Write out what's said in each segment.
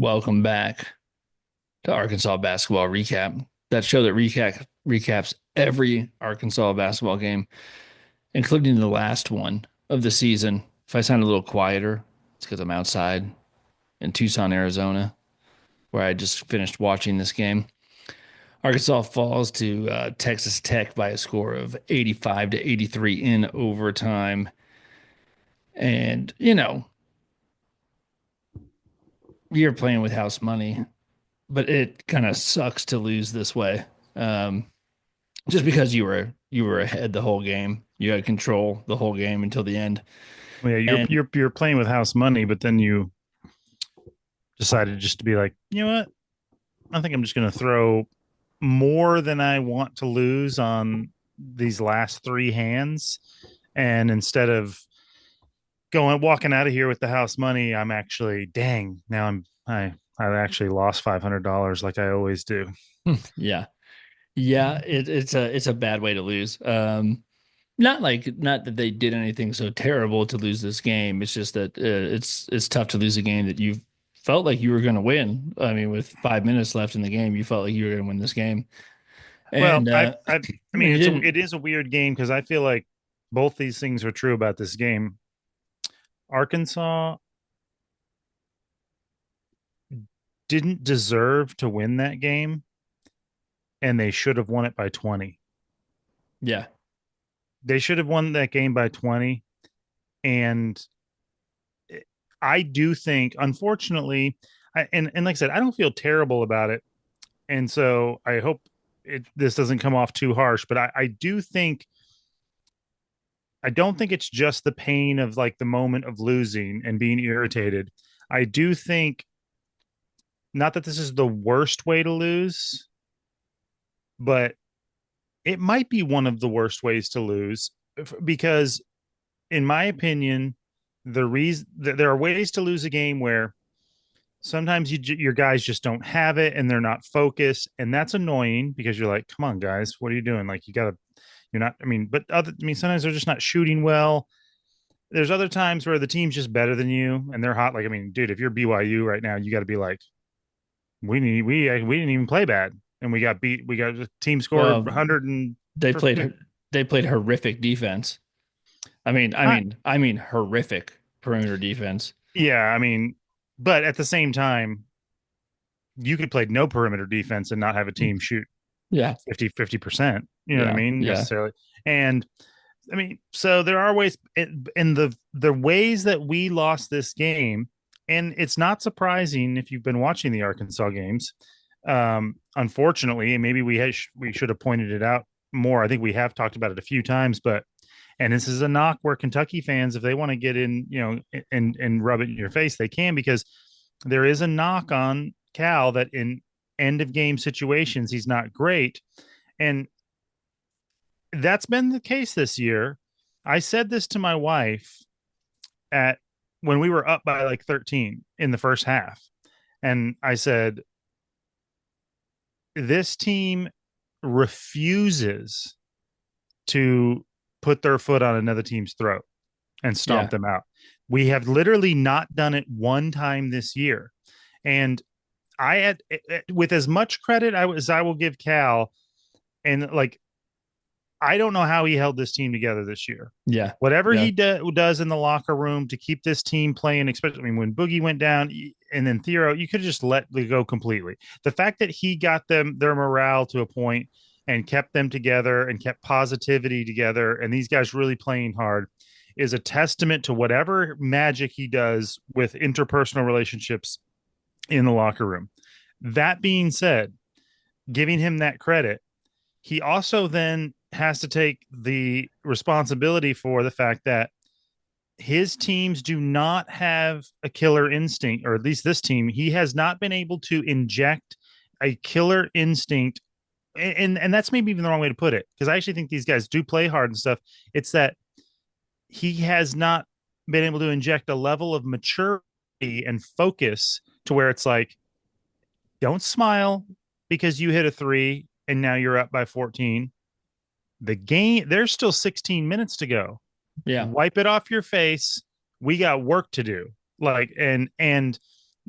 Welcome back to Arkansas basketball recap. That show that recaps every Arkansas basketball game, including the last one of the season. If I sound a little quieter, it's because I'm outside in Tucson, Arizona, where I just finished watching this game. Arkansas falls to Texas Tech by a score of 85 to 83 in overtime. And, you're playing with house money, but it kind of sucks to lose this way. Um, just because you were ahead the whole game. You had control the whole game until the end. Well, yeah, you're And you're you're playing with house money, but then you decided just to be like, you know what? I think I'm just going to throw more than I want to lose on these last three hands, and instead of going walking out of here with the house money, I'm actually dang. Now I actually lost $500 like I always do. yeah, yeah, it's a bad way to lose. Not that they did anything so terrible to lose this game. It's just that it's tough to lose a game that you felt like you were going to win. I mean, with 5 minutes left in the game, you felt like you were going to win this game, Well, and I mean you didn't. it is a weird game because I feel like both these things are true about this game. Arkansas didn't deserve to win that game, and they should have won it by 20. Yeah, They should have won that game by 20. And I do think, unfortunately, and like I said, I don't feel terrible about it. And so I hope this doesn't come off too harsh, but I do think, I don't think it's just the pain of like the moment of losing and being irritated. I do think, not that this is the worst way to lose, but it might be one of the worst ways to lose because in my opinion, the reason there are ways to lose a game where sometimes your guys just don't have it and they're not focused, and that's annoying because you're like, come on, guys, what are you doing? Like, you're not. I mean, but sometimes they're just not shooting well. There's other times where the team's just better than you and they're hot. Like, I mean, dude, if you're BYU right now, you got to be like, we didn't even play bad and we got beat. We got the team scored well, 100 and they played they played horrific defense. I mean horrific perimeter defense. yeah, I mean, but at the same time, you could play no perimeter defense and not have a team shoot Yeah, 50%. You know what I yeah, mean? yeah, Necessarily. And I mean, so there are ways in the ways that we lost this game, and it's not surprising if you've been watching the Arkansas games. Unfortunately, and maybe we should have pointed it out more. I think we have talked about it a few times, but and this is a knock where Kentucky fans, if they want to get in, and rub it in your face, they can, because there is a knock on Cal that in end of game situations he's not great, and that's been the case this year. I said this to my wife at when we were up by like 13 in the first half. And I said, this team refuses to put their foot on another team's throat and stomp yeah, them out. We have literally not done it one time this year. And I had, with as much credit as I will give Cal, and like I don't know how he held this team together this year. yeah, Whatever yeah, he does in the locker room to keep this team playing, especially, I mean, when Boogie went down and then Thero, you could have just let it go completely. The fact that he got them their morale to a point and kept them together and kept positivity together, and these guys really playing hard, is a testament to whatever magic he does with interpersonal relationships in the locker room. That being said, giving him that credit, he also then has to take the responsibility for the fact that his teams do not have a killer instinct, or at least this team, he has not been able to inject a killer instinct. And that's maybe even the wrong way to put it, because I actually think these guys do play hard and stuff. It's that he has not been able to inject a level of maturity and focus to where it's like, don't smile because you hit a three and now you're up by 14. The game, there's still 16 minutes to go. yeah, Wipe it off your face. We got work to do. Like, and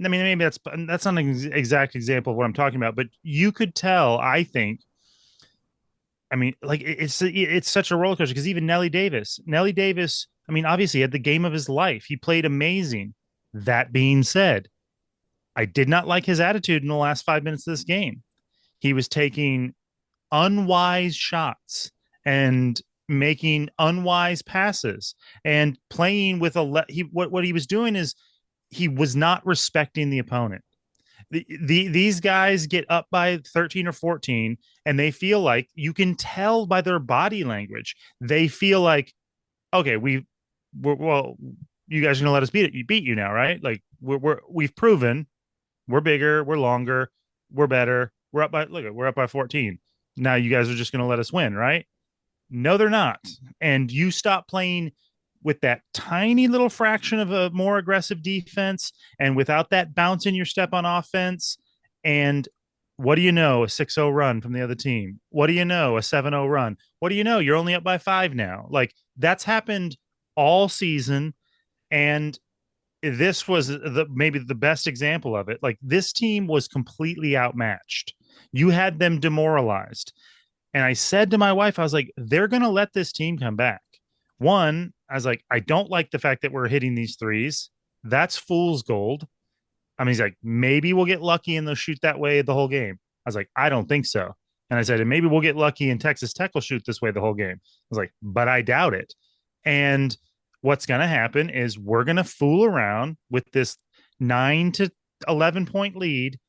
I mean, maybe that's not an exact example of what I'm talking about, but you could tell. I think. I mean, like it's such a roller coaster because even Nelly Davis. I mean, obviously, had the game of his life. He played amazing. That being said, I did not like his attitude in the last 5 minutes of this game. He was taking unwise shots and making unwise passes and playing with what he was doing is he was not respecting the opponent. These guys get up by 13 or 14 and they feel like you can tell by their body language they feel like okay well you guys are gonna let us beat you now, right? Like we've proven we're bigger, we're longer, we're better, we're up by 14. Now you guys are just gonna let us win, right? No, they're not. And you stop playing with that tiny little fraction of a more aggressive defense and without that bounce in your step on offense. And what do you know? A 6-0 run from the other team. What do you know? A 7-0 run. What do you know? You're only up by 5 now. Like that's happened all season. And this was maybe the best example of it. Like this team was completely outmatched. You had them demoralized. And I said to my wife, I was like, they're going to let this team come back. One, I was like, I don't like the fact that we're hitting these threes. That's fool's gold. I mean, he's like, maybe we'll get lucky and they'll shoot that way the whole game. I was like, I don't think so. And I said, and maybe we'll get lucky and Texas Tech will shoot this way the whole game. I was like, but I doubt it. And what's going to happen is we're going to fool around with this 9 to 11 point lead.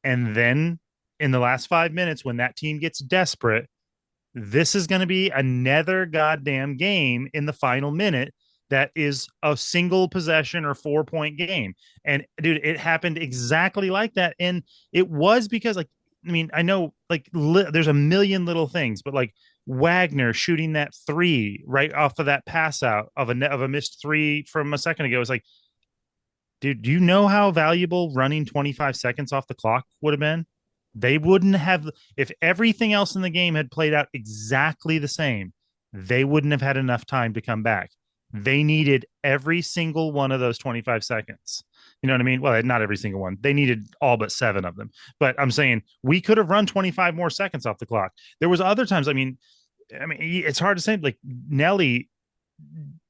And then in the last 5 minutes, when that team gets desperate, this is going to be another goddamn game in the final minute that is a single possession or 4 point game. And dude, it happened exactly like that. And it was because, like, I mean, I know like there's a million little things, but like Wagner shooting that three right off of that pass out of a missed three from a second ago. It's like, dude, do you know how valuable running 25 seconds off the clock would have been? They wouldn't have, if everything else in the game had played out exactly the same, they wouldn't have had enough time to come back. They needed every single one of those 25 seconds. You know what I mean? Well, not every single one. They needed all but 7 of them. But I'm saying we could have run 25 more seconds off the clock. There was other times, I mean, it's hard to say. Like Nelly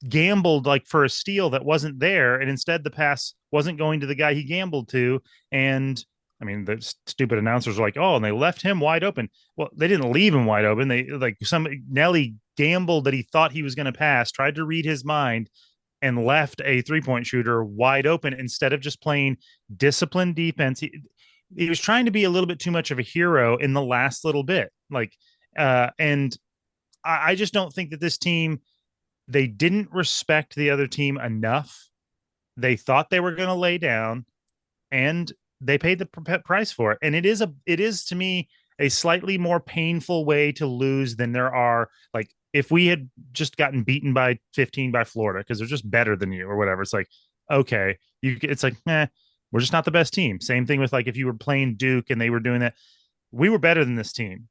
gambled like for a steal that wasn't there, and instead the pass wasn't going to the guy he gambled to. And I mean, the stupid announcers were like, "Oh," and they left him wide open. Well, they didn't leave him wide open. They like some Nelly gambled that he thought he was going to pass, tried to read his mind, and left a 3 point shooter wide open instead of just playing disciplined defense. He was trying to be a little bit too much of a hero in the last little bit. And I just don't think that this team they didn't respect the other team enough. They thought they were going to lay down, and they paid the price for it. And it is to me a slightly more painful way to lose than there are like if we had just gotten beaten by 15 by Florida because they're just better than you or whatever. It's like okay, it's like we're just not the best team. Same thing with like if you were playing Duke and they were doing that. We were better than this team.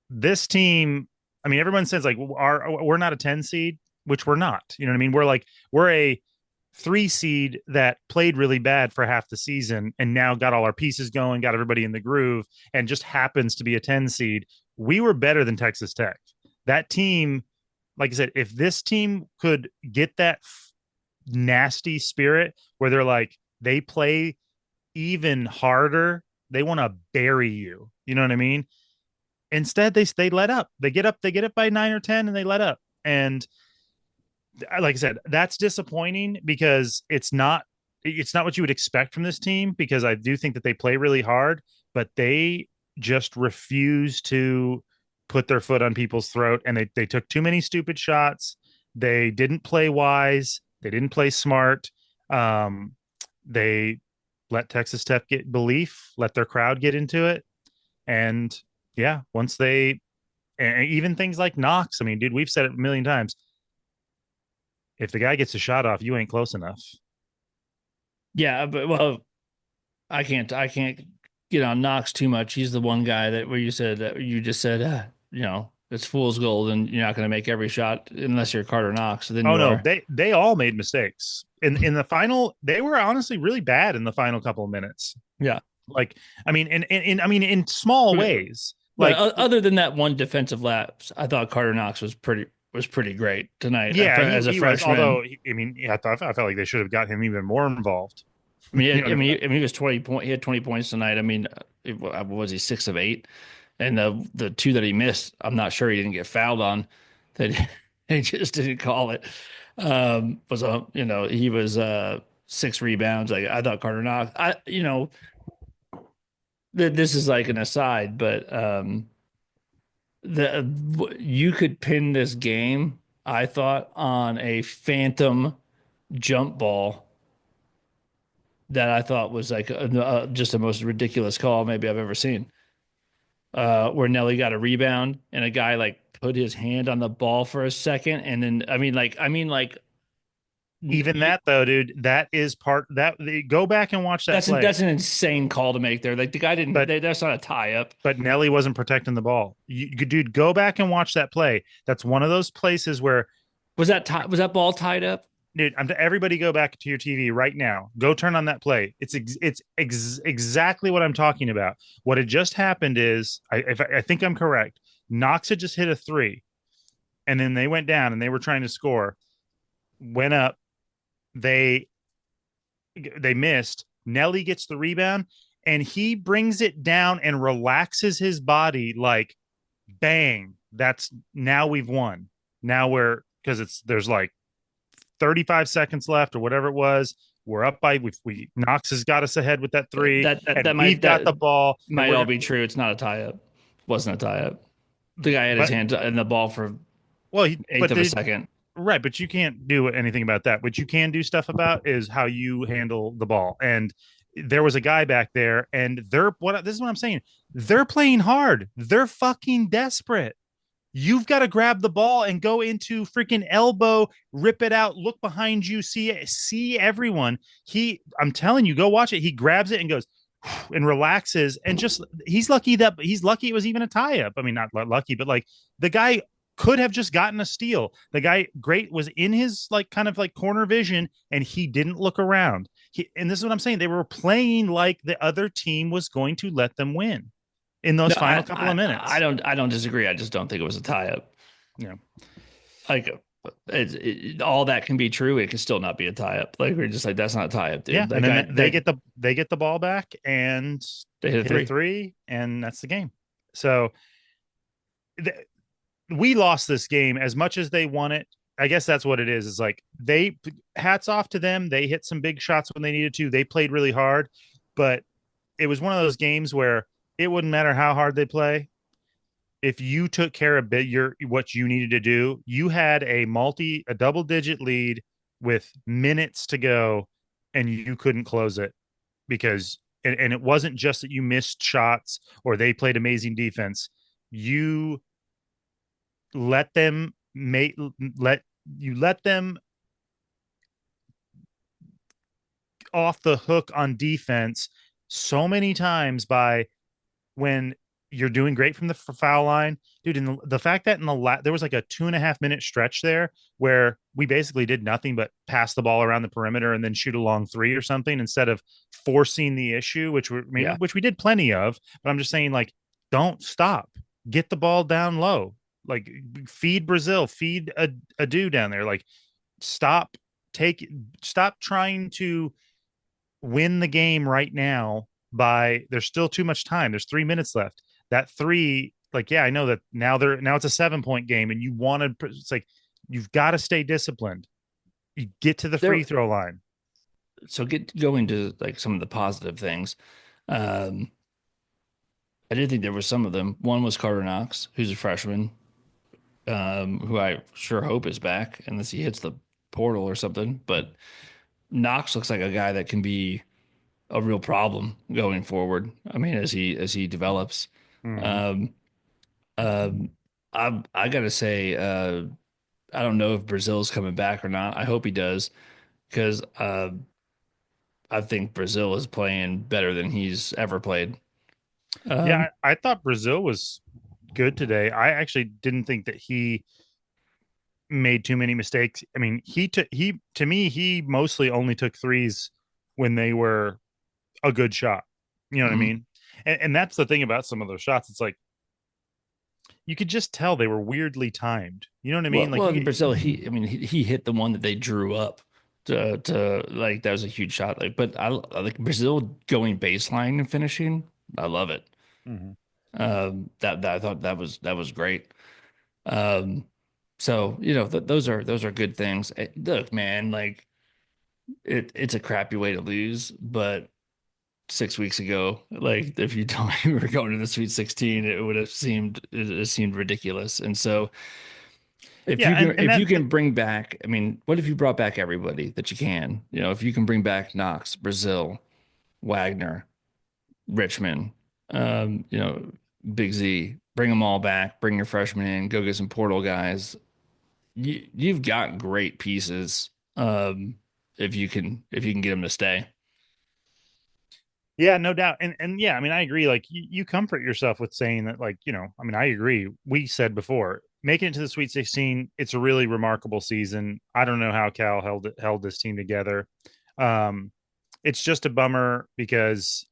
This team, I mean, everyone says like we're not a 10 seed, which we're not. You know what I mean? We're a 3 seed that played really bad for half the season and now got all our pieces going, got everybody in the groove, and just happens to be a 10 seed. We were better than Texas Tech. That team, like I said, if this team could get that nasty spirit where they're like they play even harder, they want to bury you. You know what I mean? Instead, they let up. They get up by 9 or 10, and they let up. And like I said, that's disappointing because it's not what you would expect from this team. Because I do think that they play really hard, but they just refuse to put their foot on people's throat, and they took too many stupid shots. They didn't play wise. They didn't play smart. They let Texas Tech get belief, let their crowd get into it, and yeah, once they and even things like Knox, I mean, dude, we've said it a million times. If the guy gets a shot off, you ain't close enough. Yeah, but well, I can't get on Knox too much. He's the one guy that where you said that you just said, you know, It's fool's gold, and you're not going to make every shot unless you're Carter Knox. Then Oh you no, are. they all made mistakes in the final. They were honestly really bad in the final couple of minutes. Yeah. Like, I mean, I mean, in small ways. But Like, other than that one defensive lapse, I thought Carter Knox was pretty great tonight yeah, as a he was. Although, freshman. I mean, yeah, I felt like they should have got him even more involved. I mean, You know what I mean? he was 20 point. He had 20 points tonight. I mean, was he 6 of 8? And the two that he missed, I'm not sure he didn't get fouled on. That he just didn't call it. Was a he was 6 rebounds. Like I thought Carter Knox. This is like an aside, but you could pin this game, I thought, on a phantom jump ball that I thought was like just the most ridiculous call maybe I've ever seen. Where Nelly got a rebound and a guy like put his hand on the ball for a second, and then Even you, that though, dude, that is part that go back and watch that play. that's an insane call to make there. Like the guy didn't. But That's not a tie up. Nelly wasn't protecting the ball. Dude, go back and watch that play. That's one of those places where, Was that ball tied up? dude, everybody go back to your TV right now. Go turn on that play. Exactly what I'm talking about. What had just happened is, I think I'm correct. Knox had just hit a three, and then they went down and they were trying to score. Went up. They they missed. Nelly gets the rebound, and he brings it down and relaxes his body like, bang. That's now we've won. Now we're because there's like 35 seconds left or whatever it was. We're up by we Knox has got us ahead with that three, and we've got the ball, and might we're all gonna. be true. It's not a tie up. Wasn't a tie up. The guy had his But hand in the ball for well, eighth of a second. right, but you can't do anything about that. What you can do stuff about is how you handle the ball. And there was a guy back there, and this is what I'm saying. They're playing hard. They're fucking desperate. You've got to grab the ball and go into freaking elbow, rip it out, look behind you, see everyone. I'm telling you, go watch it. He grabs it and goes and relaxes, and just he's lucky it was even a tie up. I mean, not lucky, but like the guy could have just gotten a steal. The guy great was in his like kind of like corner vision, and he didn't look around. And this is what I'm saying. They were playing like the other team was going to let them win in those No, final couple of minutes. I don't disagree. I just don't think it was a tie up. Yeah. Like all that can be true. It can still not be a tie up. Like we're just like that's not a tie up, Yeah, dude. and That then guy that they get the ball back and they hit a hit a three. three, and that's the game. So th- we lost this game as much as they won it. I guess that's what it is. Is like they hats off to them. They hit some big shots when they needed to. They played really hard, but it was one of those games where it wouldn't matter how hard they play. If you took care of what you needed to do, you had a double digit lead with minutes to go, and you couldn't close it because and it wasn't just that you missed shots or they played amazing defense. You let them make let them off the hook on defense so many times by when you're doing great from the foul line, dude. And the fact that there was like a 2.5 minute stretch there where we basically did nothing but pass the ball around the perimeter and then shoot a long three or something instead of forcing the issue, Yeah. which we did plenty of. But I'm just saying, like, don't stop, get the ball down low, like feed Brazil, feed a dude down there, like stop take stop trying to win the game right now by there's still too much time. There's 3 minutes left. That three, like, yeah, I know that now it's a 7 point game and you want to, it's like, you've got to stay disciplined. You get to the There free throw line. so get going to like some of the positive things. Um I did think there were some of them. One was Carter Knox, who's a freshman, who I sure hope is back unless he hits the portal or something. But Knox looks like a guy that can be a real problem going forward. I mean, as he develops. Mm-hmm. Um, um, I gotta say, I don't know if Brazil's coming back or not. I hope he does because I think Brazil is playing better than he's ever played. Yeah, Um, I thought Brazil was. good today. I actually didn't think that he made too many mistakes. I mean, he to me he mostly only took threes when they were a good shot. You know what I Mhm. mean? And that's the thing about some of those shots. It's like you could just tell they were weirdly timed. You know what I Well, mean? Like well, you in could, Brazil, he hit the one that they drew up to like that was a huge shot. Like, but I like Brazil going baseline and finishing. I love it. Mhm. That I thought that was great. Um, so those are good things. Look, man, like it's a crappy way to lose, but 6 weeks ago, like if you told me we were going to the Sweet 16, it would have seemed ridiculous. And so Yeah, and if you that can bring back, I mean, what if you brought back everybody that you can? If you can bring back Knox, Brazil, Wagner, Richmond, you know, Big Z, bring them all back, bring your freshmen in, go get some portal guys. You've got great pieces. If you can get them to stay. Yeah, no doubt. And yeah, I mean, I agree. Like you comfort yourself with saying that, like, I mean, I agree. We said before, making it to the Sweet 16, it's a really remarkable season. I don't know how Cal held this team together. Um, it's just a bummer because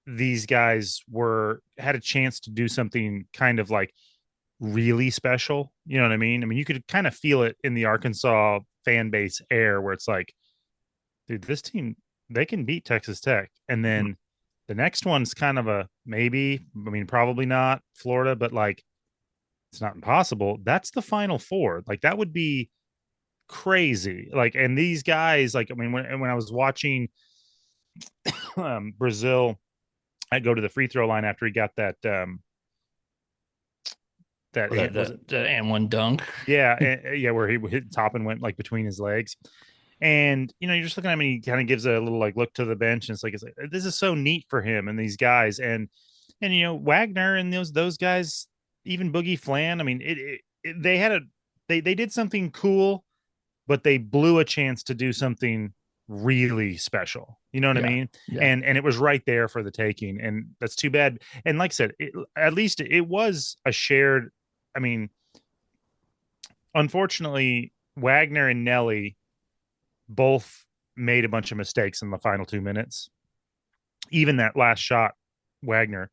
these guys were had a chance to do something kind of like really special. You know what I mean? I mean, you could kind of feel it in the Arkansas fan base air where it's like, dude, this team, they can beat Texas Tech. And then the next one's kind of a maybe. I mean, probably not Florida, but like it's not impossible. That's the Final Four. Like that would be crazy. Like, and these guys, like, I mean, when I was watching Brazil, I'd go to the free throw line after he got that was it. The and one dunk. Yeah, yeah, where he hit top and went like between his legs. And you're just looking at him, and he kind of gives a little like look to the bench, and it's like this is so neat for him and these guys, and Wagner and those guys, even Boogie Flan. I mean, they had they did something cool, but they blew a chance to do something really special. You know what I Yeah, mean? yeah. And it was right there for the taking, and that's too bad. And like I said, at least it was a shared. I mean, unfortunately, Wagner and Nelly both made a bunch of mistakes in the final 2 minutes. Even that last shot, Wagner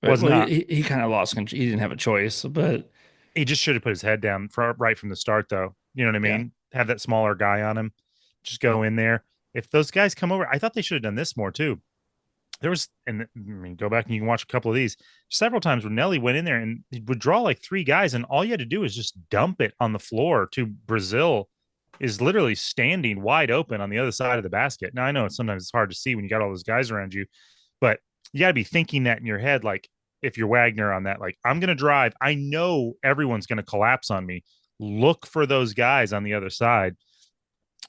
But, was well, not. he kind of lost control. He didn't have a choice, but He just should have put his head down right from the start, though. You know what I yeah. mean? Have that smaller guy on him, just go in there. If those guys come over, I thought they should have done this more too. There was, and I mean, go back and you can watch a couple of these. Several times when Nelly went in there and he would draw like three guys, and all you had to do is just dump it on the floor to Brazil is literally standing wide open on the other side of the basket. Now I know sometimes it's hard to see when you got all those guys around you, but you got to be thinking that in your head, like if you're Wagner on that, like I'm going to drive. I know everyone's going to collapse on me. Look for those guys on the other side,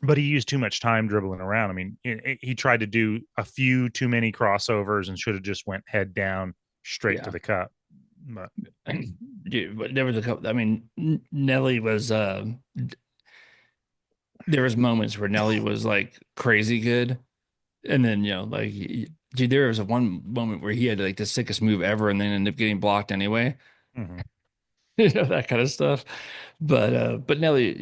but he used too much time dribbling around. I mean, he tried to do a few too many crossovers and should have just went head down straight to Yeah. the cup. But Dude, but there was a couple. I mean, Nelly was. There was moments where Nelly was like crazy good, and then like, dude, there was a one moment where he had like the sickest move ever, and then ended up getting blocked anyway. mm-hmm. That kind of stuff. But Nelly,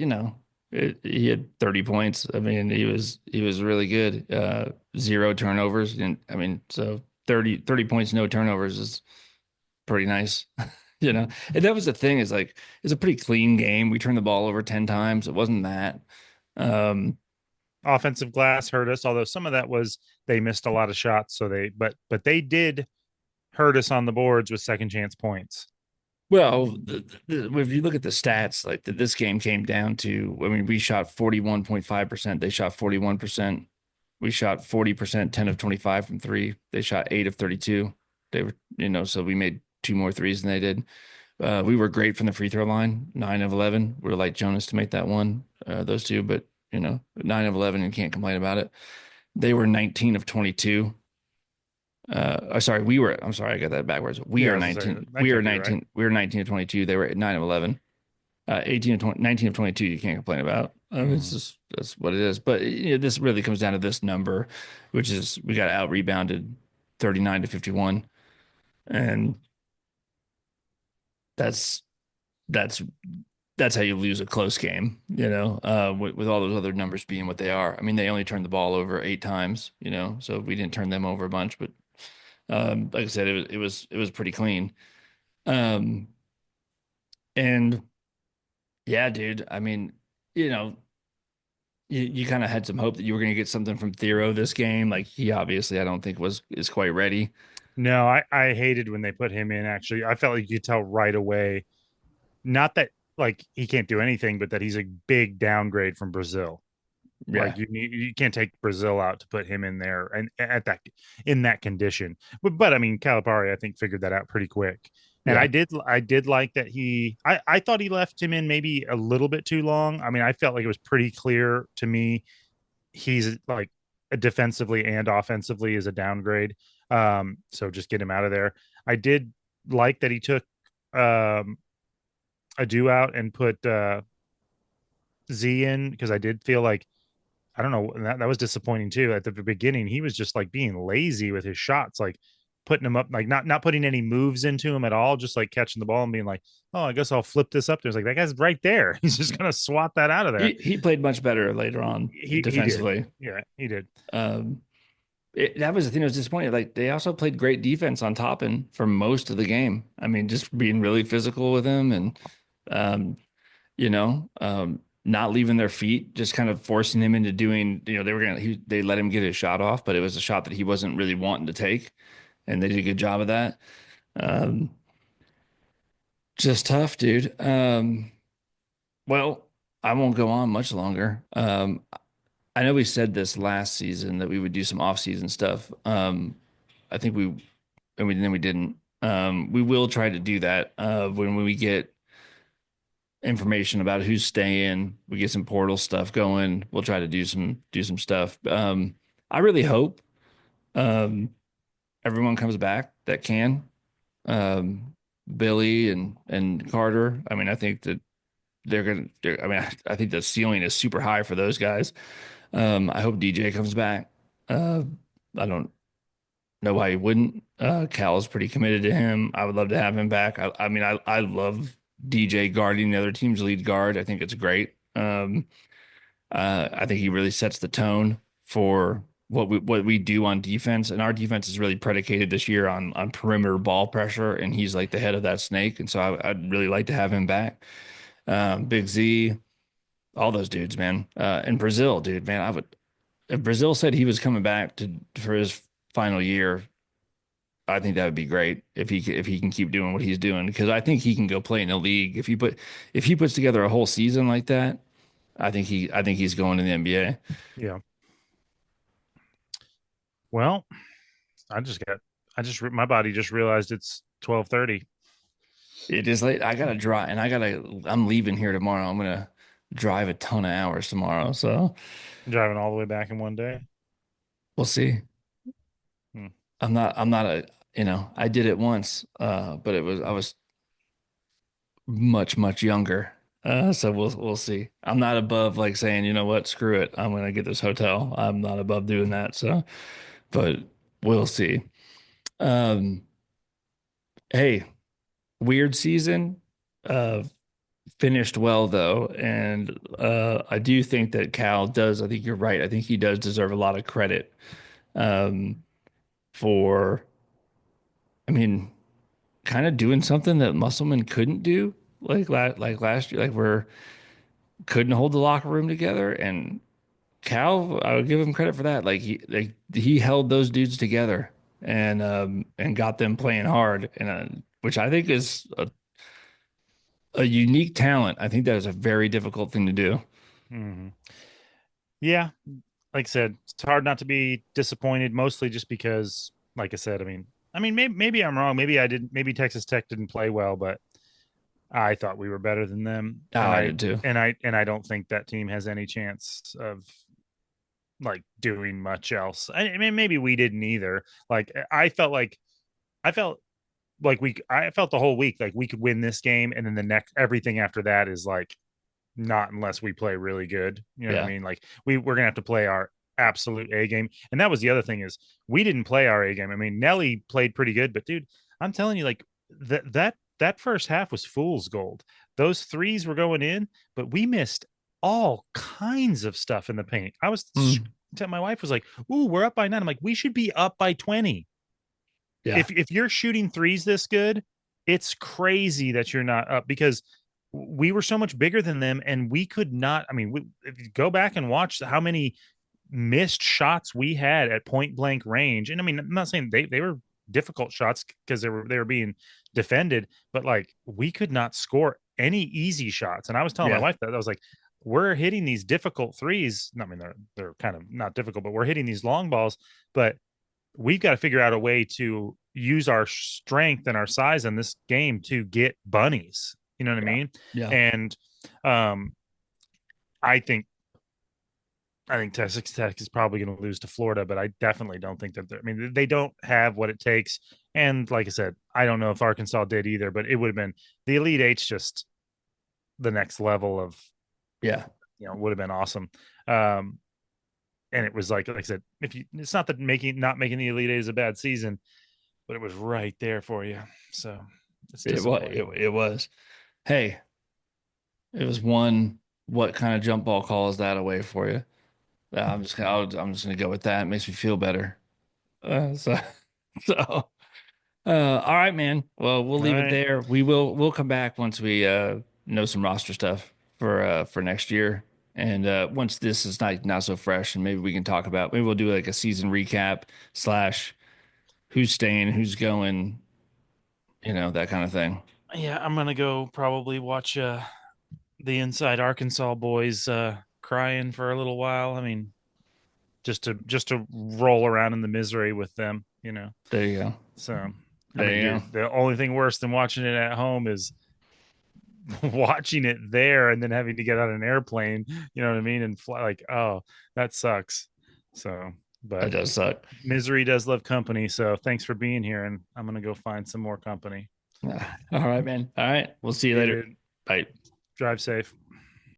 he had 30 points. I mean, he was really good. Zero turnovers, and I mean, so 30 points, no turnovers is pretty nice. And that was the thing, is like it's a pretty clean game. We turned the ball over 10 times. It wasn't that. Um, Offensive glass hurt us, although some of that was they missed a lot of shots. So but they did hurt us on the boards with second chance points. well, if you look at the stats, like this game came down to, I mean, we shot 41.5%. They shot 41%. We shot 40%, 10 of 25 from three. They shot 8 of 32. They were, so we made two more threes than they did. We were great from the free throw line, 9 of 11. We were like Jonas to make that one, those two, but 9 of 11, and can't complain about it. They were 19 of 22. Sorry, I'm sorry, I got that backwards. We Yeah, I are was gonna say 19. that can't be right. We were 19 of 22. They were at 9 of 11. 18 of 20, 19 of 22, you can't complain about. It's Mm-hmm. just, that's what it is. But this really comes down to this number, which is we got out rebounded 39 to 51. And that's that's that's how you lose a close game, with all those other numbers being what they are. I mean, they only turned the ball over 8 times, so we didn't turn them over a bunch, but like I said, it was pretty clean. Um, and yeah, dude, I mean, you know, you kind of had some hope that you were going to get something from Thero this game. Like he obviously, I don't think is quite ready. No, I hated when they put him in. Actually, I felt like you could tell right away. Not that like he can't do anything, but that he's a big downgrade from Brazil. Yeah, Like you can't take Brazil out to put him in there and at that in that condition. But I mean, Calipari I think figured that out pretty quick. And yeah, I did like that I thought he left him in maybe a little bit too long. I mean, I felt like it was pretty clear to me he's like defensively and offensively is a downgrade. So just get him out of there. I did like that he took a do out and put Z in because I did feel like I don't know that was disappointing too. At the beginning, he was just like being lazy with his shots, like putting them up, like not putting any moves into him at all, just like catching the ball and being like, "Oh, I guess I'll flip this up." There's like that guy's right there. He's just gonna swat that out of there. he played much better later on He did. defensively. Yeah, he did. Um, that was the thing that was disappointing. Like they also played great defense on top and for most of the game. I mean, just being really physical with him and um, not leaving their feet, just kind of forcing him into doing, they let him get his shot off, but it was a shot that he wasn't really wanting to take, and they did a good job of that. Um, just tough, dude. Well, I won't go on much longer. I know we said this last season that we would do some off-season stuff. I think then we didn't. We will try to do that when we get information about who's staying. We get some portal stuff going. We'll try to do some stuff. I really hope um, everyone comes back that can. Billy and Carter. I mean, I think that they're gonna. I mean, I think the ceiling is super high for those guys. I hope DJ comes back. Uh, I don't know why he wouldn't. Cal's pretty committed to him. I would love to have him back. I mean, I love DJ guarding the other team's lead guard. I think it's great. I think he really sets the tone for what we do on defense, and our defense is really predicated this year on perimeter ball pressure, and he's like the head of that snake, and so I'd really like to have him back. Big Z, all those dudes, man. And Brazil, dude, man, I would if Brazil said he was coming back to for his final year. I think that would be great if he can keep doing what he's doing because I think he can go play in the league if he puts together a whole season like that. I think he's going to the NBA. Yeah. Well, my body just realized it's 12:30. It is late. I gotta drive, and I'm leaving here tomorrow. I'm gonna drive a ton of hours tomorrow, so Driving all the way back in one day. we'll see. Hmm. I'm not I did it once, but I was much, much younger. So we'll see. I'm not above like saying, you know what, screw it. I'm gonna get this hotel. I'm not above doing that. So, but we'll see. Um, hey, weird season. Uh, finished well though, and I do think that Cal does. I think you're right. I think he does deserve a lot of credit um, for. I mean, kind of doing something that Musselman couldn't do, like last year, like we're couldn't hold the locker room together. And Cal, I would give him credit for that. Like he held those dudes together and got them playing hard, and which I think is a unique talent. I think that is a very difficult thing to do. Hmm. Yeah, like I said, it's hard not to be disappointed, mostly just because, like I said, I mean, maybe I'm wrong. Maybe I didn't. Maybe Texas Tech didn't play well, but I thought we were better than them, Oh, I did too. and I don't think that team has any chance of like doing much else. I mean, maybe we didn't either. Like I felt I felt the whole week like we could win this game, and then the next everything after that is like not unless we play really good. You know what I Yeah, mean? Like we're gonna have to play our absolute A game. And that was the other thing is we didn't play our A game. I mean, Nelly played pretty good, but dude, I'm telling you, like that first half was fool's gold. Those threes were going in, but we missed all kinds of stuff in the paint. Mm, My wife was like, "Ooh, we're up by 9." I'm like, "We should be up by 20." yeah. If you're shooting threes this good, it's crazy that you're not up because we were so much bigger than them and we could not. I mean, if you go back and watch how many missed shots we had at point blank range, and I mean, I'm not saying they were difficult shots because they were being defended, but like we could not score any easy shots. And I was telling my Yeah. wife that I was like, we're hitting these difficult threes. I mean, they're kind of not difficult, but we're hitting these long balls. But we've got to figure out a way to use our strength and our size in this game to get bunnies. You know what I Yeah. mean? Yeah. And um, I think Texas Tech is probably going to lose to Florida, but I definitely don't think that. I mean, they don't have what it takes. And like I said, I don't know if Arkansas did either, but it would have been the Elite Eight's just the next level of, Yeah. would have been awesome. Um, and it was like I said, if you, it's not that not making the Elite Eight is a bad season, but it was right there for you. So it's disappointing. It was. Hey, it was one. What kind of jump ball call is that away for you? I'm just gonna go with that. It makes me feel better. So so all right, man. Well, we'll All leave it right. there. We'll come back once we know some roster stuff for next year. And once this is not so fresh, and maybe we can talk about, maybe we'll do like a season recap slash who's staying, who's going, that kind of thing. Yeah, I'm gonna go probably watch the Inside Arkansas boys crying for a little while. I mean, just to roll around in the misery with them. There you go. So, I There mean, you go. dude, the only thing worse than watching it at home is watching it there and then having to get on an airplane. You know what I mean? And fly like, oh, that sucks. So, That but does suck. misery does love company. So, thanks for being here, and I'm gonna go find some more company. All right, man. All right. We'll see you See you, later. dude. Bye. Drive safe.